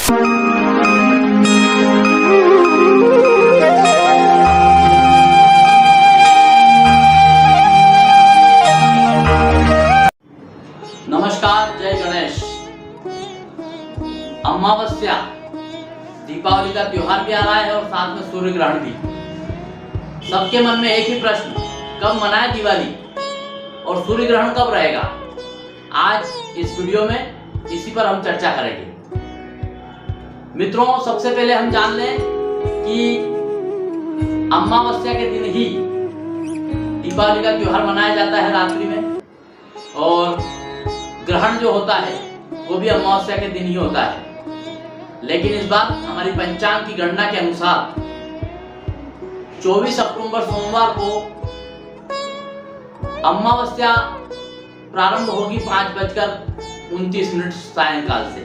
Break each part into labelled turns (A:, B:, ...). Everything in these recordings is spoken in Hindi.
A: नमस्कार, जय गणेश। अमावस्या दीपावली का त्योहार भी आ रहा है और साथ में सूर्य ग्रहण भी। सबके मन में एक ही प्रश्न, कब मनाए दिवाली और सूर्य ग्रहण कब रहेगा? आज इस वीडियो में इसी पर हम चर्चा करेंगे। मित्रों, सबसे पहले हम जान लें कि अमावस्या के दिन ही दीपावली का त्योहार मनाया जाता है रात्रि में, और ग्रहण जो होता है वो भी अमावस्या के दिन ही होता है। लेकिन इस बार हमारी पंचांग की गणना के अनुसार 24 अक्टूबर सोमवार को अमावस्या प्रारंभ होगी 5:29 सायंकाल से।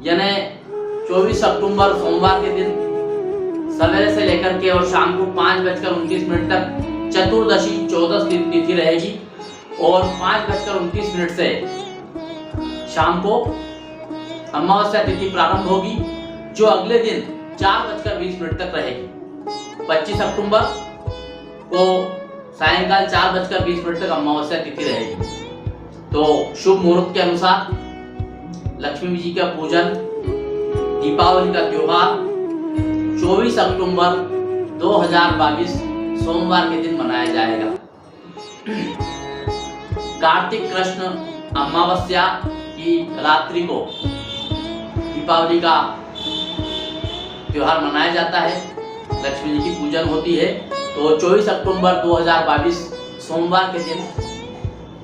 A: यानी 24 अक्टूबर सोमवार के दिन सवेरे से लेकर के और शाम को 5:29 तक चतुर्दशी 14 तिथि रहेगी, और 5:29 से शाम को अमावस्या तिथि प्रारंभ होगी, जो अगले दिन 4:20 तक रहेगी। 25 अक्टूबर को सायंकाल 4:20 तक अमावस्या तिथि रहेगी। तो शुभ मुहूर्त के अनुसार लक्ष्मी जी का पूजन, दीपावली का त्योहार 24 अक्टूबर 2022 सोमवार के दिन मनाया जाएगा। कार्तिक कृष्ण अमावस्या की रात्रि को दीपावली का त्योहार मनाया जाता है, लक्ष्मी जी की पूजन होती है। तो 24 अक्टूबर 2022 सोमवार के दिन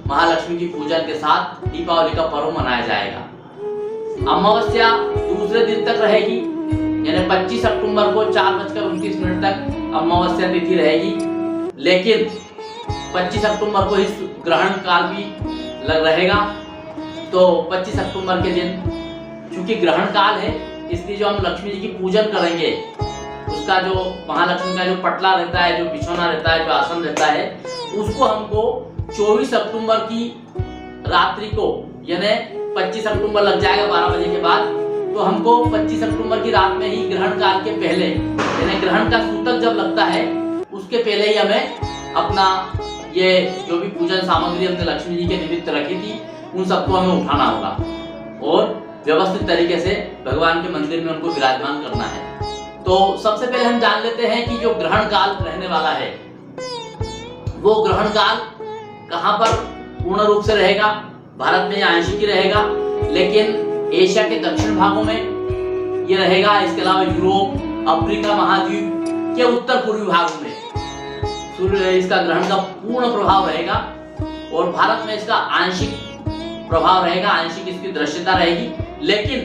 A: महालक्ष्मी की पूजन के साथ दीपावली का पर्व मनाया जाएगा। अमावस्या दूसरे दिन तक रहेगी, यानी 25 अक्टूबर को 4:29 तक अमावस्या तिथि रहेगी। लेकिन 25 अक्टूबर को ही ग्रहण काल भी लग रहेगा। तो 25 अक्टूबर के दिन चूंकि ग्रहण काल है, इसलिए जो हम लक्ष्मी जी की पूजन करेंगे, उसका जो महालक्ष्मी का जो पटला रहता है, जो बिछौना रहता है, जो आसन रहता है, उसको हमको 24 अक्टूबर की रात्रि को, यानी 25 अक्टूबर लग जाएगा 12 बजे के बाद, तो हमको 25 अक्टूबर की रात में ही ग्रहण काल के पहले, यानी ग्रहण का सूतक जब लगता है उसके पहले ही हमें अपना ये जो भी पूजन सामग्री हमने लक्ष्मी जी के निमित्त रखी थी, उन सबको हमें उठाना होगा और व्यवस्थित तरीके से भगवान के मंदिर में उनको विराजमान करना है। तो सबसे पहले हम जान लेते हैं कि जो ग्रहण काल रहने वाला है, वो ग्रहण काल कहां पर पूर्ण रूप से रहेगा? भारत में आंशिक ही रहेगा, लेकिन एशिया के दक्षिण भागों में ये रहेगा। इसके अलावा यूरोप, अफ्रीका महाद्वीप के उत्तर पूर्वी भागों में सूर्य इसका ग्रहण का पूर्ण प्रभाव रहेगा, और भारत में इसका आंशिक प्रभाव रहेगा, आंशिक इसकी दृश्यता रहेगी। लेकिन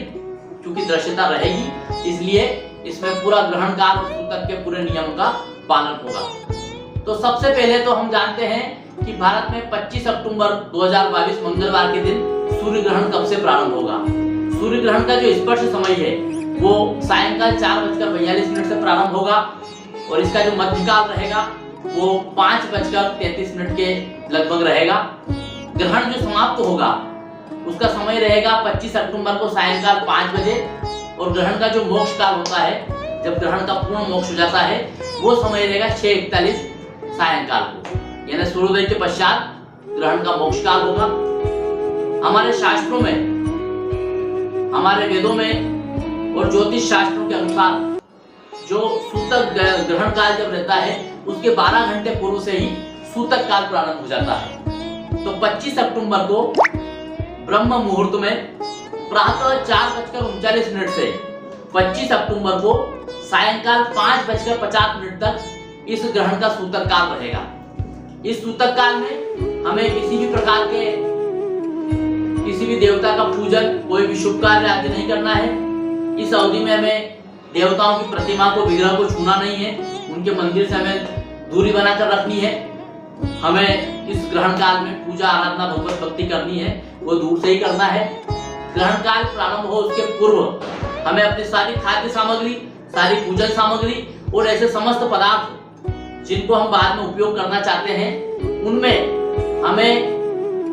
A: क्योंकि दृश्यता रहेगी, इसलिए इसमें पूरा ग्रहण काल और सूतक के पूरे नियम का पालन होगा। तो सबसे पहले तो हम जानते हैं कि भारत में 25 अक्टूबर 2022 मंगलवार के दिन सूर्य ग्रहण कब से प्रारंभ होगा। सूर्य ग्रहण का जो स्पर्श समय है वो सायंकाल 4:42 से प्रारंभ होगा, और इसका जो मध्यकाल रहेगा वो 5:33 के लगभग रहेगा। ग्रहण जो समाप्त होगा उसका समय रहेगा 25 अक्टूबर को सायंकाल 5 बजे, और ग्रहण का जो मोक्ष काल होता है, जब ग्रहण का पूर्ण मोक्ष हो जाता है, वो समय रहेगा 6:41 सायंकाल को, यानी सूर्योदय के पश्चात ग्रहण का मोक्ष काल होगा। हमारे शास्त्रों में, हमारे वेदों में और ज्योतिष शास्त्रों के अनुसार जो सूतक ग्रहण काल जब रहता है, उसके 12 घंटे पूर्व से ही सूतक काल प्रारंभ हो जाता है। तो 25 अक्टूबर को ब्रह्म मुहूर्त में प्रातः 4:39 से 25 अक्टूबर को सायंकाल 5:50 तक इस ग्रहण का सूतक काल रहेगा। इस सूतक काल में हमें किसी भी प्रकार के किसी भी देवता का पूजन, कोई भी शुभ कार्य आदि नहीं करना है। इस अवधि में हमें देवताओं की प्रतिमा को, विग्रह को छूना नहीं है, उनके मंदिर से हमें दूरी बनाकर रखनी है। हमें इस ग्रहण काल में पूजा आराधना, भगवत भक्ति करनी है, वो दूर से ही करना है। ग्रहण काल प्रारंभ हो उसके पूर्व हमें अपनी सारी खाद्य सामग्री, सारी पूजन सामग्री और ऐसे समस्त पदार्थ जिनको हम बाद में उपयोग करना चाहते हैं, उनमें हमें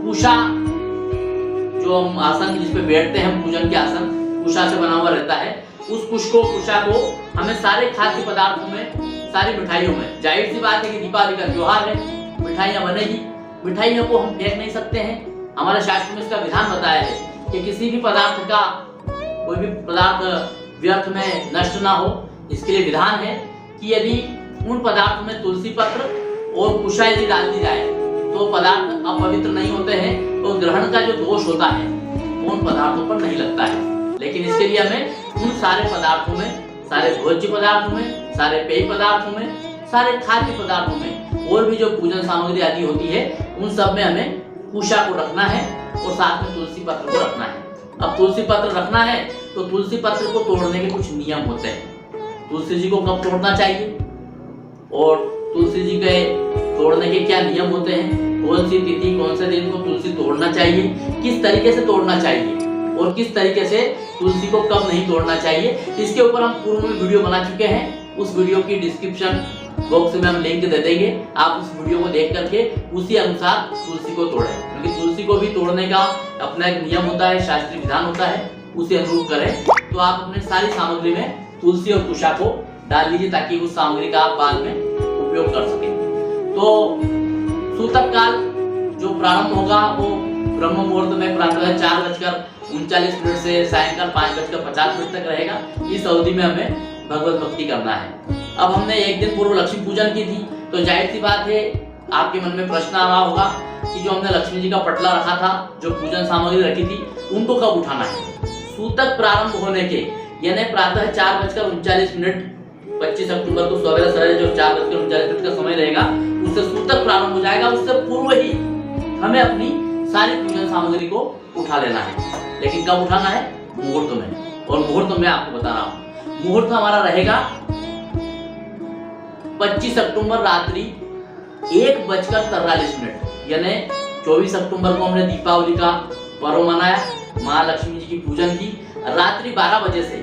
A: कुशा, जो हम आसन जिस पे बैठते हैं, पूजन के आसन, कुशा से बना हुआ रहता है, उस कुशा को हमें सारे खाद्य पदार्थों में, सारी मिठाइयों में, जाहिर सी बात है कि दीपावली का त्योहार है, मिठाइयाँ बनेगी, मिठाइयों को हम फेंक नहीं सकते हैं। हमारे शास्त्र में इसका विधान बताया है कि किसी भी पदार्थ का, कोई भी पदार्थ व्यर्थ में नष्ट ना हो। इसके लिए विधान है कि यदि उन पदार्थों में तुलसी पत्र और कुशा यदि डाल दी जाए तो पदार्थ अपवित्र नहीं होते हैं, तो ग्रहण का जो दोष होता है उन पदार्थों पर नहीं लगता है। लेकिन इसके लिए हमें उन सारे पदार्थों में, सारे भोज्य पदार्थों में, सारे पेय पदार्थों में, सारे खाद्य पदार्थों में और भी जो पूजन सामग्री आदि होती है उन सब में हमें कुशा को रखना है और साथ में तुलसी पत्र को रखना है। अब तुलसी पत्र रखना है तो तुलसी पत्र को तोड़ने के कुछ नियम होते हैं। तुलसी जी को कब तोड़ना चाहिए और तुलसी जी के तोड़ने के क्या नियम होते हैं, कौन सी तिथि, कौन से दिन को तुलसी तोड़ना चाहिए, किस तरीके से तोड़ना चाहिए और किस तरीके से तुलसी को कब नहीं तोड़ना चाहिए, इसके ऊपर हम पूर्व में वीडियो बना चुके हैं। उस वीडियो की डिस्क्रिप्शन बॉक्स में हम लिंक दे देंगे, आप उस वीडियो को देख करके उसी अनुसार तुलसी को तोड़ें, क्योंकि तुलसी को भी तोड़ने का अपना एक नियम होता है, शास्त्रीय विधान होता है, उसे अनुरूप करें। तो आप अपने सारी सामग्री में तुलसी और कुशा को डाल लीजिए ताकि उस सामग्री का आप बाद में उपयोग कर सकें। तो सूतक काल जो प्रारंभ होगा वो ब्रह्म मुहूर्त में प्रातः 4:39 से सायंकाल 5:50 तक रहेगा। इस अवधि में हमें भगवत भक्ति करना है। अब हमने एक दिन पूर्व लक्ष्मी पूजन की थी, तो जाहिर सी बात है आपके मन में प्रश्न आ रहा होगा कि जो हमने लक्ष्मी जी का पटला रखा था, जो पूजन सामग्री रखी थी, उनको कब उठाना है। सूतक प्रारंभ होने के यानी प्रातः 4:39 25 अक्टूबर को सवेरे जो 4:39 का समय रहेगा उससे सूतक प्रारंभ हो जाएगा। उससे पूर्व ही हमें अपनी सारी पूजन सामग्री को उठा लेना है। लेकिन कब उठाना है? मुहूर्त में। और मुहूर्त में आपको बता रहा हूँ, मुहूर्त हमारा रहेगा 25 अक्टूबर रात्रि 1:43 यानी 24 अक्टूबर को हमने दीपावली का पर्व मनाया, महालक्ष्मी जी की पूजन की। रात्रि 12 बजे से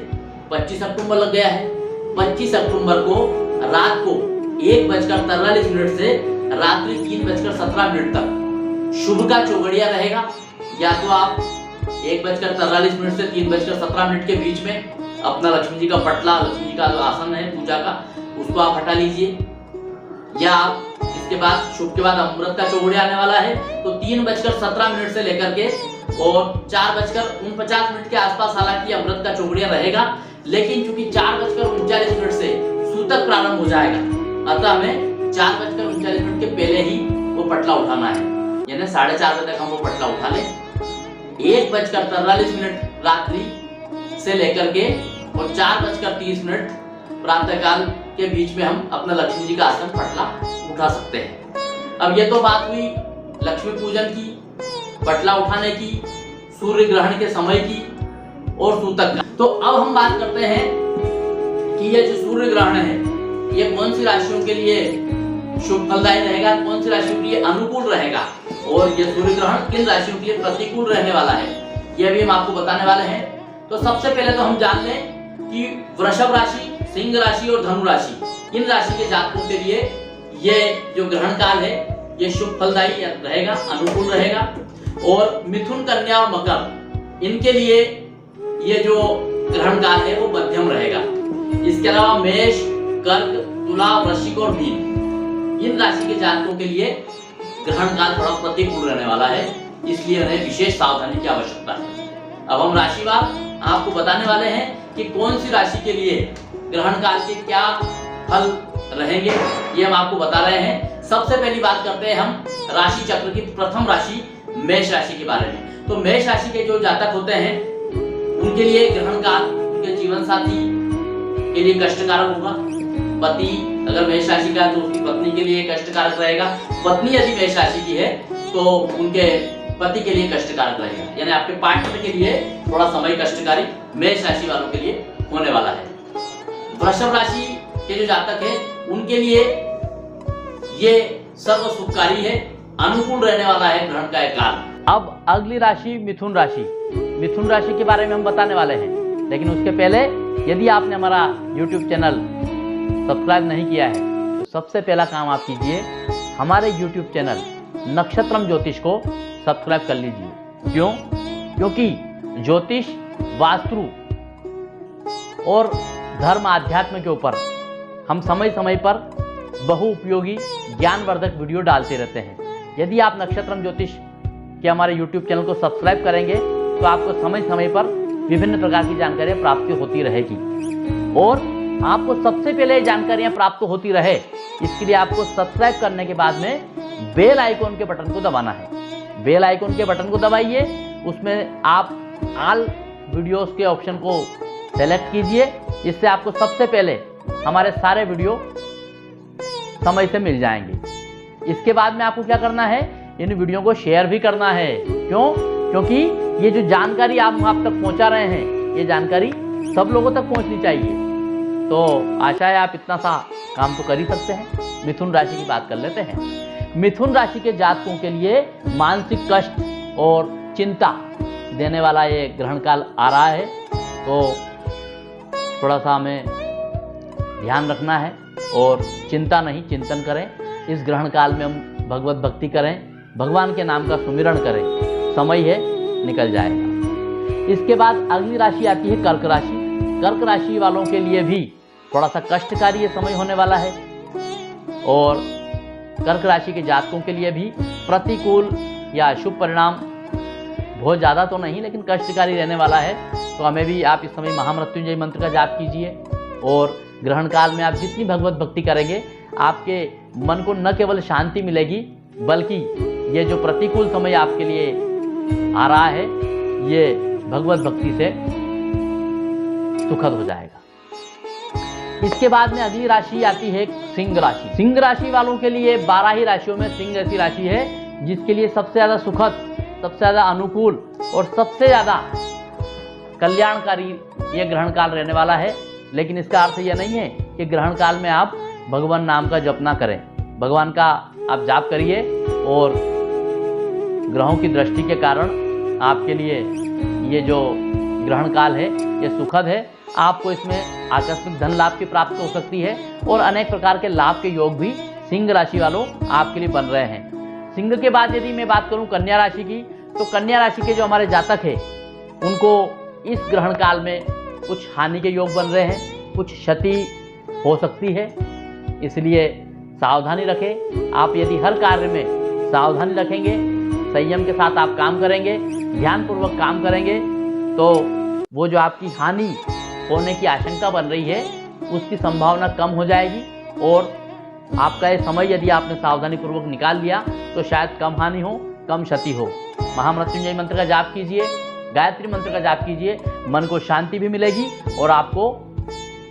A: 25 अक्टूबर लग गया है। 25 अक्टूबर को रात को 1:43 से रात्रि 3:17 तक शुभ का चौगड़िया रहेगा। या तो आप 1:43 से 3:17 के बीच में अपना लक्ष्मी जी का पटला, लक्ष्मी जी का जो आसन है पूजा का, उसको आप हटा लीजिए। या आप इसके बाद शुभ के बाद अमृत का चौगड़िया आने वाला है, तो 3:17 से लेकर के और 4:49 के आसपास हालांकि अमृत का चौगड़िया रहेगा। लेकिन चूंकि 4:39 से सूतक प्रारंभ हो जाएगा, अतः हमें 4:39 के पहले ही वो पटला उठाना है, यानी 4:30 बजे तक हम वो पटला उठा लें। 1:43 रात्रि से लेकर के और 4:30 प्रातः काल के बीच में हम अपना लक्ष्मी जी का आसन पटला उठा सकते हैं। अब ये तो बात हुई लक्ष्मी पूजन की, पटला उठाने की, सूर्य ग्रहण के समय की और सूतक का। तो अब हम बात करते हैं कि ये जो सूर्य ग्रहण है ये कौन सी राशियों के लिए शुभ फलदायी रहेगा, कौन सी राशियों के लिए अनुकूल रहेगा और ये सूर्य ग्रहण किन राशियों के लिए प्रतिकूल रहने वाला है, ये भी हम आपको बताने वाले हैं। तो सबसे पहले तो हम जान लें कि वृषभ राशि, सिंह राशि और धनु राशि, इन राशि के जातकों के लिए ये जो ग्रहण काल है ये शुभ फलदायी रहेगा, अनुकूल रहेगा। और मिथुन, कन्या और मकर, इनके लिए ये जो ग्रहण काल है वो मध्यम रहेगा। इसके अलावा मेष, कर्क, तुला, वृश्चिक और मीन, इन राशि के जातकों के लिए ग्रहण काल थोड़ा प्रतिकूल रहने वाला है, इसलिए उन्हें विशेष सावधानी की आवश्यकता है। अब हम राशिवार आपको बताने वाले हैं कि कौन सी राशि के लिए ग्रहण काल के क्या फल रहेंगे, ये हम आपको बता रहे हैं। सबसे पहली बात करते हैं हम राशि चक्र की प्रथम राशि मेष राशि के बारे में। तो मेष राशि के जो जातक होते हैं उनके लिए ग्रहण काल उनके जीवन साथी के लिए कष्टकारक होगा। पति अगर मेष राशि का है तो उसकी पत्नी के लिए कष्टकारक रहेगा। पत्नी यदि मेष राशि की है तो उनके पति के लिए कष्टकारक रहेगा, यानी आपके पार्टनर के लिए थोड़ा समय कष्टकारी मेष राशि वालों के लिए होने वाला है। वृषभ राशि के जो जातक है उनके लिए ये सर्व सुखकारी है, अनुकूल रहने वाला है ग्रहण का एक काल। अब अगली राशि मिथुन राशि। मिथुन राशि के बारे में हम बताने वाले हैं, लेकिन उसके पहले यदि आपने हमारा YouTube चैनल सब्सक्राइब नहीं किया है तो सबसे पहला काम आप कीजिए, हमारे YouTube चैनल नक्षत्रम ज्योतिष को सब्सक्राइब कर लीजिए। क्यों? क्योंकि ज्योतिष, वास्तु और धर्म आध्यात्म के ऊपर हम समय समय पर बहु उपयोगी ज्ञानवर्धक वीडियो डालते रहते हैं। यदि आप नक्षत्रम ज्योतिष के हमारे YouTube चैनल को सब्सक्राइब करेंगे तो आपको समय समय पर विभिन्न प्रकार की जानकारियाँ प्राप्त होती रहेगी और आपको सबसे पहले जानकारियाँ प्राप्त होती रहे इसके लिए आपको सब्सक्राइब करने के बाद में बेल आइकॉन के बटन को दबाना है। बेल आइकॉन के बटन को दबाइए, उसमें आप ऑल वीडियोस के ऑप्शन को सेलेक्ट कीजिए, इससे आपको सबसे पहले हमारे सारे वीडियो समय से मिल जाएंगे। इसके बाद में आपको क्या करना है, इन वीडियो को शेयर भी करना है। क्यों? क्योंकि ये जो जानकारी आप तक पहुंचा रहे हैं, ये जानकारी सब लोगों तक पहुंचनी चाहिए। तो आशा है आप इतना सा काम तो कर ही सकते हैं। मिथुन राशि की बात कर लेते हैं। मिथुन राशि के जातकों के लिए मानसिक कष्ट और चिंता देने वाला ये ग्रहण काल आ रहा है, तो थोड़ा सा हमें ध्यान रखना है और चिंता नहीं चिंतन करें। इस ग्रहण काल में हम भगवत भक्ति करें, भगवान के नाम का सुमिरन करें, समय है निकल जाएगा। इसके बाद अगली राशि आती है कर्क राशि। कर्क राशि वालों के लिए भी थोड़ा सा कष्टकारी ये समय होने वाला है और कर्क राशि के जातकों के लिए भी प्रतिकूल या शुभ परिणाम बहुत ज़्यादा तो नहीं लेकिन कष्टकारी रहने वाला है। तो हमें भी आप इस समय महामृत्युंजय मंत्र का जाप कीजिए और ग्रहण काल में आप जितनी भगवत भक्ति करेंगे आपके मन को न केवल शांति मिलेगी बल्कि ये जो प्रतिकूल समय आपके लिए आ रहा है ये भगवत भक्ति से सुखद हो जाएगा। इसके बाद में अगली राशि आती है सिंह राशि। सिंह राशि वालों के लिए 12 ही राशियों में सिंह ऐसी राशि है जिसके लिए सबसे ज़्यादा सुखद, सबसे ज़्यादा अनुकूल और सबसे ज़्यादा कल्याणकारी ये ग्रहण काल रहने वाला है। लेकिन इसका अर्थ यह नहीं है कि ग्रहण काल में आप भगवान नाम का जप ना करें। भगवान का आप जाप करिए और ग्रहों की दृष्टि के कारण आपके लिए ये जो ग्रहण काल है ये सुखद है। आपको इसमें आकस्मिक धन लाभ की प्राप्ति हो सकती है और अनेक प्रकार के लाभ के योग भी सिंह राशि वालों आपके लिए बन रहे हैं। सिंह के बाद यदि मैं बात करूं कन्या राशि की, तो कन्या राशि के जो हमारे जातक हैं उनको इस ग्रहण काल में कुछ हानि के योग बन रहे हैं, कुछ क्षति हो सकती है, इसलिए सावधानी रखें। आप यदि हर कार्य में सावधानी रखेंगे, संयम के साथ आप काम करेंगे, ध्यानपूर्वक काम करेंगे तो वो जो आपकी हानि होने की आशंका बन रही है उसकी संभावना कम हो जाएगी और आपका ये समय यदि आपने सावधानी पूर्वक निकाल लिया तो शायद कम हानि हो, कम क्षति हो। महामृत्युंजय मंत्र का जाप कीजिए, गायत्री मंत्र का जाप कीजिए, मन को शांति भी मिलेगी और आपको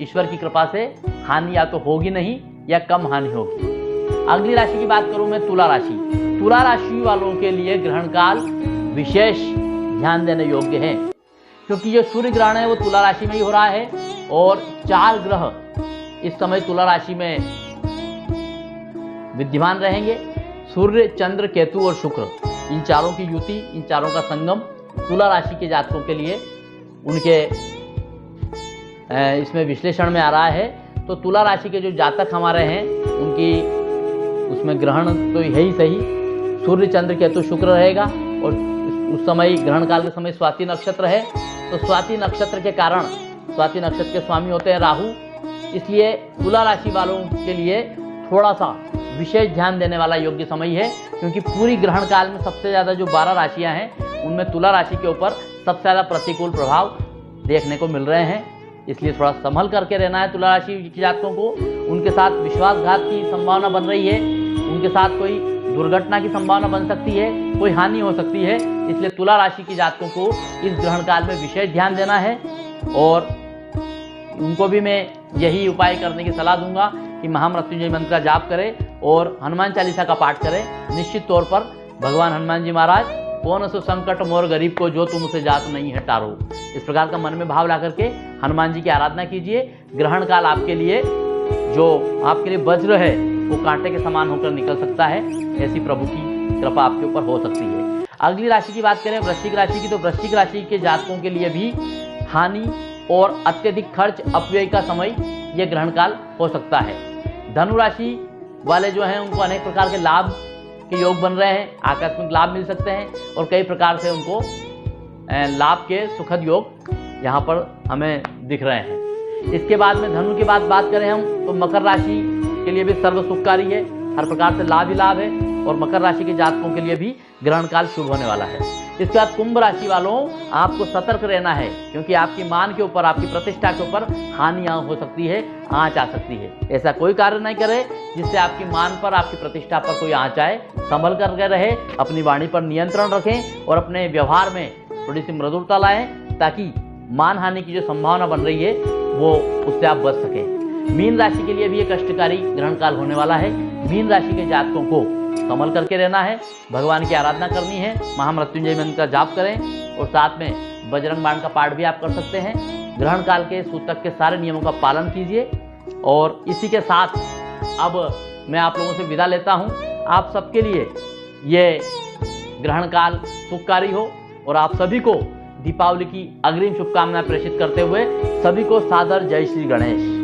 A: ईश्वर की कृपा से हानि या तो होगी नहीं या कम हानि होगी। अगली राशि की बात करूं मैं तुला राशि। तुला राशि वालों के लिए ग्रहण काल विशेष ध्यान देने योग्य है क्योंकि ये सूर्य ग्रहण है वो तुला राशि में ही हो रहा है और 4 ग्रह इस समय तुला राशि में विद्यमान रहेंगे। सूर्य, चंद्र, केतु और शुक्र, इन चारों की युति, इन चारों का संगम तुला राशि के जातकों के लिए उनके इसमें विश्लेषण में आ रहा है। तो तुला राशि के जो जातक हमारे हैं उनकी उसमें ग्रहण तो है ही सही, सूर्य, चंद्र, केतु, शुक्र रहेगा और उस समय ग्रहण काल के समय स्वाति नक्षत्र है। तो स्वाति नक्षत्र के कारण, स्वाति नक्षत्र के स्वामी होते हैं राहु, इसलिए तुला राशि वालों के लिए थोड़ा सा विशेष ध्यान देने वाला योग्य समय है क्योंकि पूरी ग्रहण काल में सबसे ज़्यादा जो 12 राशियां हैं उनमें तुला राशि के ऊपर सबसे ज़्यादा प्रतिकूल प्रभाव देखने को मिल रहे हैं। इसलिए थोड़ा संभल करके रहना है तुला राशि के जातकों को। उनके साथ विश्वासघात की संभावना बन रही है, उनके साथ कोई दुर्घटना की संभावना बन सकती है, कोई हानि हो सकती है। इसलिए तुला राशि के जातकों को इस ग्रहण काल में विशेष ध्यान देना है और उनको भी मैं यही उपाय करने की सलाह दूंगा कि महामृत्युंजय मंत्र का जाप करें और हनुमान चालीसा का पाठ करें। निश्चित तौर पर भगवान हनुमान जी महाराज, कौन सो संकट मोर गरीब को जो तुम उसे जात नहीं है टारो, इस प्रकार का मन में भाव ला करके हनुमान जी की आराधना कीजिए। ग्रहण काल आपके लिए जो आपके लिए वज्र है वो कांटे के समान होकर निकल सकता है। ऐसी प्रभु की कृपा आपके ऊपर हो सकती है। अगली राशि की बात करें वृश्चिक राशि की, तो वृश्चिक राशि के जातकों के लिए भी हानि और अत्यधिक खर्च, अपव्यय का समय यह ग्रहण काल हो सकता है। धनु राशि वाले जो हैं उनको अनेक प्रकार के लाभ के योग बन रहे हैं, आकस्मिक लाभ मिल सकते हैं और कई प्रकार से उनको लाभ के सुखद योग यहाँ पर हमें दिख रहे हैं। इसके बाद में धनु के बाद बात करें हम तो मकर राशि के लिए भी सर्व सुखकारी है, हर प्रकार से लाभ ही लाभ है और मकर राशि के जातकों के लिए भी ग्रहण काल शुभ होने वाला है। इसके बाद कुंभ राशि वालों, आपको सतर्क रहना है क्योंकि आपकी मान के ऊपर, आपकी प्रतिष्ठा के ऊपर हानियां हो सकती है, आंच आ सकती है। ऐसा कोई कार्य नहीं करे जिससे आपकी मान पर, आपकी प्रतिष्ठा पर कोई आंच आए। संभल कर रहे, अपनी वाणी पर नियंत्रण रखें और अपने व्यवहार में थोड़ी सी मृदुलता लाएं ताकि मान हानि की जो संभावना बन रही है वो उससे आप बच सकें। मीन राशि के लिए भी एक कष्टकारी ग्रहण काल होने वाला है। मीन राशि के जातकों को संभल करके रहना है, भगवान की आराधना करनी है, महामृत्युंजय मंत्र का जाप करें और साथ में बजरंग बाण का पाठ भी आप कर सकते हैं। ग्रहण काल के सूतक के सारे नियमों का पालन कीजिए और इसी के साथ अब मैं आप लोगों से विदा लेता हूं। आप सबके लिए ये ग्रहण काल सुखकारी हो और आप सभी को दीपावली की अग्रिम शुभकामनाएं प्रेषित करते हुए सभी को सादर जय श्री गणेश।